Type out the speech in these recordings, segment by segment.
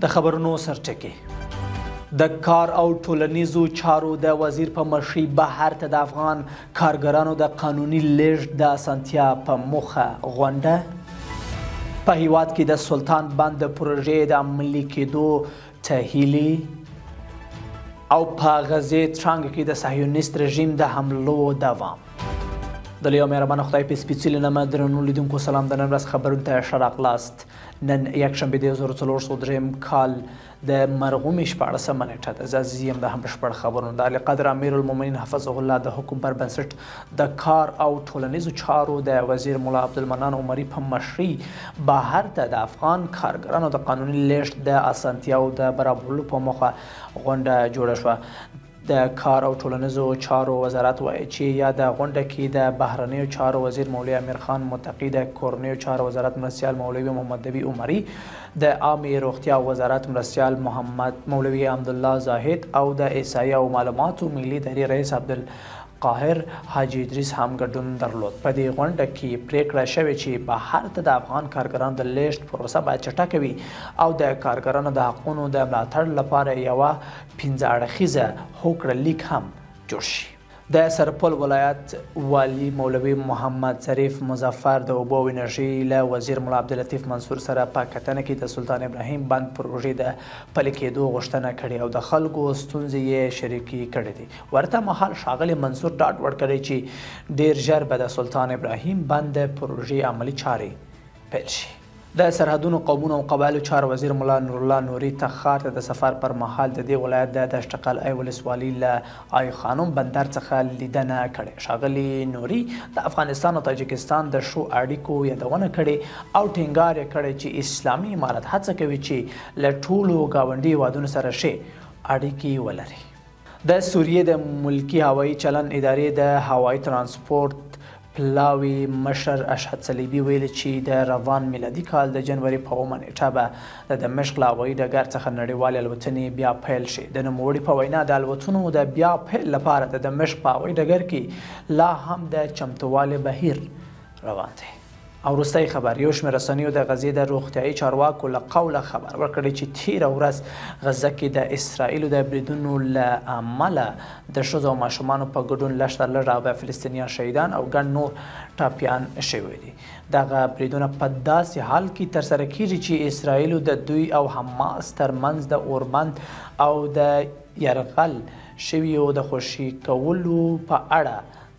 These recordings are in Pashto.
د خبرونو سرټکي د کار او ټولنیزو چارو د وزیر په مشرۍ بهر ته د افغان کارګرانو د قانوني لیږد د اسانتیا په موخه غونډه په هیواد کې د سلطان بند د پروژې د عملي کېدو تهیلي او په غزې ترنګ کې د صهیونیست رژیم د حملو دوام د لیو مهربانه خدای په سپېڅلي نامه درنو لیدونکو سلام د نن ورځ خبرونو ته ښه راغلاست. نن یکشنبه د 1403 کال د مرغومې 14مه نیټه ده. زه عزیز یم د هم بشپړ خبرونو د اعلیقدر امیرالمؤمنین حفظه الله د حکم پر بنسټ د کار او ټولنیزو چارو د وزیر ملا عبدالمنان عمري په مشرۍ بهر ته د افغان کارګرانو د قانوني لیږد د اسانتیاو د برابرولو په موخه غونډه جوړه شوه. د کار او ټولنیزو چارو وزارت وایي چې یا د غونډه کې د بهرنیو چارو وزیر مولوي امیر خان متقي، د کورنیو چارو وزارت مرستیال مولوي محمد نبي عمري، د عامه روغتیا وزارت مرستیال محمد مولوي حمدالله زاهد او د احصایې او معلوماتو ملي ادارې رئیس عبدالقاهر حاجي ادریس هم ګډون درلود. په دې غونډه کې پریکړه شوې چې بهر ته د افغان کارګرانو د لیږد پروسه باید چټکه وي او د کارګرانو د حقونو د ملاتړ لپاره یوه 15 اړخیزه هوکړه لیک هم جوړ شي. د سرپل ولایت والی مولوي محمد ظریف مظفر د اوبو او انرژي له وزیر ملا عبداللطیف منصور سره په کتنه کې د سلطان ابراهیم بند پروژې د پلي کېدو غوښتنه کړې او د خلکو ستونزې یې شریکې کړې دي. ورته مهال ښاغلي منصور ډاډ ورکړی چې ډیر ژر به د سلطان ابراهیم بند پروژې عملي چارې پیل شي. د سرحدونو قومونو او قبایلو چارو وزیر ملا نورالله نوري تخار ته د سفر پر مهال د دې ولایت د دشت قلعه ولسوالۍ له آی خانم بندر څخه لیدنه کړې. ښاغلي نوري د افغانستان او تاجکستان د ښو اړیکو یادونه کړې او ټینګار یې کړی چې اسلامي امارت هڅه کوي چې له ټولو ګاونډي هیوادونو سره ښې اړیکې ولري. د سوریې د ملکي هوایي چلن ادارې د هوایي ترانسپورت پلاوي مشر اشهد صلیبي ویلي چې د روان میلادي کال د جنوري په 9 نیټه به د دمشق له هوایي ډګر څخه نړیوالې الوتنې بیا پیل شي. د نوموړي په وینا د الوتنو د بیا پیل لپاره د دمشق په هوایي ډګر کې لا هم د چمتووالي بهیر روان دی. او وروستی خبر، یو شمېر رسنیو د غزې د روغتیایي چارواکو له قوله خبر ورکړی چې تېره ورځ غزه کې د اسرائیلو د بریدونو له امله د ښځو او ماشومانو په ګډون لږ تر لږه اوه فلسطینیان شهیدان او ګڼ نور ټاپیان شوي دي. دغه بریدونه په داسې حال کې ترسره کیږي چې اسرائیلو د دوی او حماس ترمنځ د اوربند او د یرغل شویو د خوشي کولو په اړه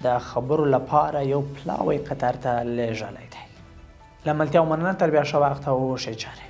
د خبرو لپاره یو پلاوی قطر ته لیږلی دی. له ملتیا او مننه تر بیا ښه وخت او ښې چارې.